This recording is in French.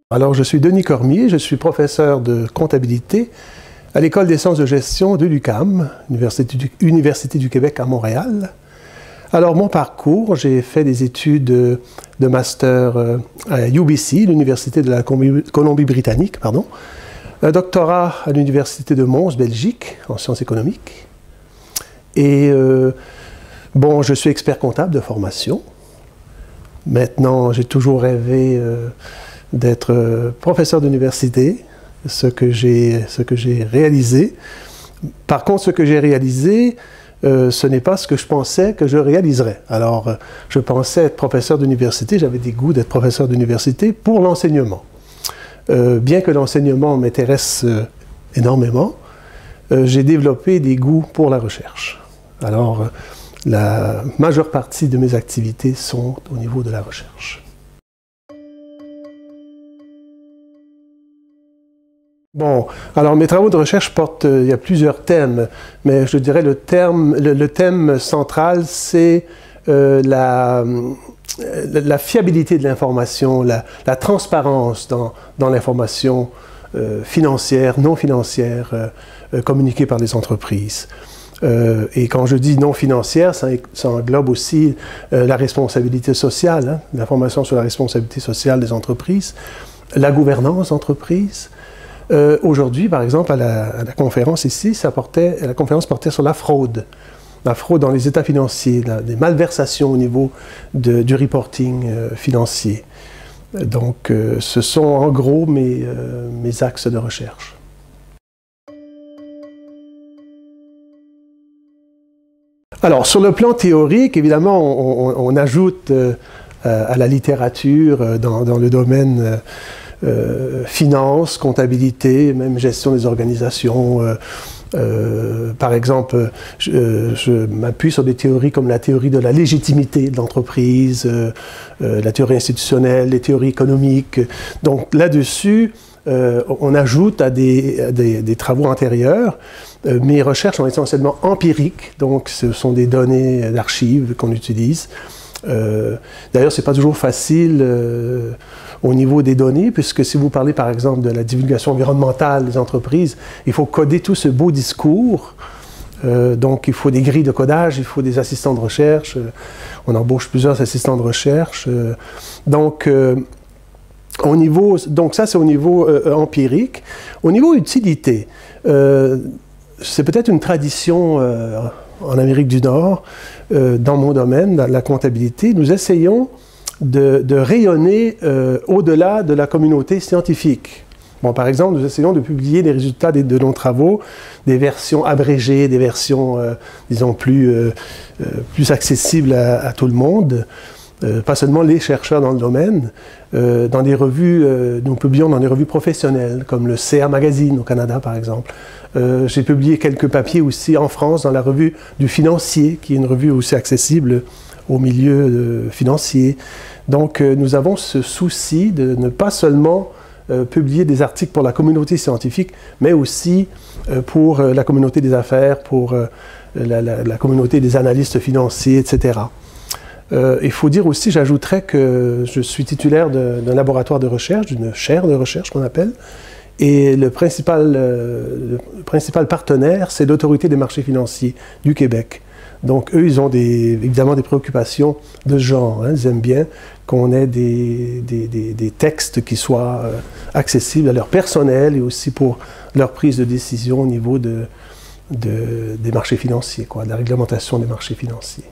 Alors, je suis Denis Cormier, je suis professeur de comptabilité à l'École des sciences de gestion de l'UQAM, Université du Québec à Montréal. Alors, mon parcours, j'ai fait des études de master à UBC, l'Université de la Colombie-Britannique, un doctorat à l'Université de Mons, Belgique, en sciences économiques. Et, bon, je suis expert comptable de formation. Maintenant, j'ai toujours rêvé d'être professeur d'université, ce que j'ai réalisé. Par contre, ce que j'ai réalisé, ce n'est pas ce que je pensais que je réaliserais. Alors, je pensais être professeur d'université, j'avais des goûts d'être professeur d'université pour l'enseignement. Bien que l'enseignement m'intéresse énormément, j'ai développé des goûts pour la recherche. Alors, la majeure partie de mes activités sont au niveau de la recherche. Bon, alors mes travaux de recherche portent, il y a plusieurs thèmes, mais je dirais le thème central, c'est la fiabilité de l'information, la transparence dans l'information financière, non financière, communiquée par les entreprises. Et quand je dis non financière, ça englobe aussi la responsabilité sociale, hein, l'information sur la responsabilité sociale des entreprises, la gouvernance d'entreprise. Aujourd'hui, par exemple, à la conférence ici, la conférence portait sur la fraude dans les états financiers, des malversations au niveau du reporting financier. Donc, ce sont en gros mes axes de recherche. Alors, sur le plan théorique, évidemment, on ajoute à la littérature dans le domaine finance, comptabilité, même gestion des organisations. Par exemple, je m'appuie sur des théories comme la théorie de la légitimité de l'entreprise, la théorie institutionnelle, les théories économiques. Donc là-dessus, on ajoute à des travaux antérieurs. Mes recherches sont essentiellement empiriques, donc ce sont des données d'archives qu'on utilise. D'ailleurs, ce n'est pas toujours facile au niveau des données, puisque si vous parlez par exemple de la divulgation environnementale des entreprises, il faut coder tout ce beau discours. Donc il faut des grilles de codage, il faut des assistants de recherche. On embauche plusieurs assistants de recherche. Donc ça c'est au niveau empirique. Au niveau utilité, c'est peut-être une tradition en Amérique du Nord, dans mon domaine, dans la comptabilité. Nous essayons de rayonner au-delà de la communauté scientifique. Bon, par exemple, nous essayons de publier les résultats de nos travaux, des versions abrégées, des versions, disons, plus accessibles à tout le monde, pas seulement les chercheurs dans le domaine. Dans des revues, nous publions dans des revues professionnelles, comme le CA Magazine au Canada, par exemple. J'ai publié quelques papiers aussi en France dans la revue du Financier, qui est une revue aussi accessible au milieu financier. Donc, nous avons ce souci de ne pas seulement publier des articles pour la communauté scientifique, mais aussi pour la communauté des affaires, pour la communauté des analystes financiers, etc. Il faut dire aussi, j'ajouterais que je suis titulaire d'un laboratoire de recherche, d'une chaire de recherche qu'on appelle, et le principal partenaire, c'est l'Autorité des marchés financiers du Québec. Donc, eux, ils ont évidemment des préoccupations de ce genre. Hein. Ils aiment bien qu'on ait des textes qui soient accessibles à leur personnel et aussi pour leur prise de décision au niveau des marchés financiers, de la réglementation des marchés financiers.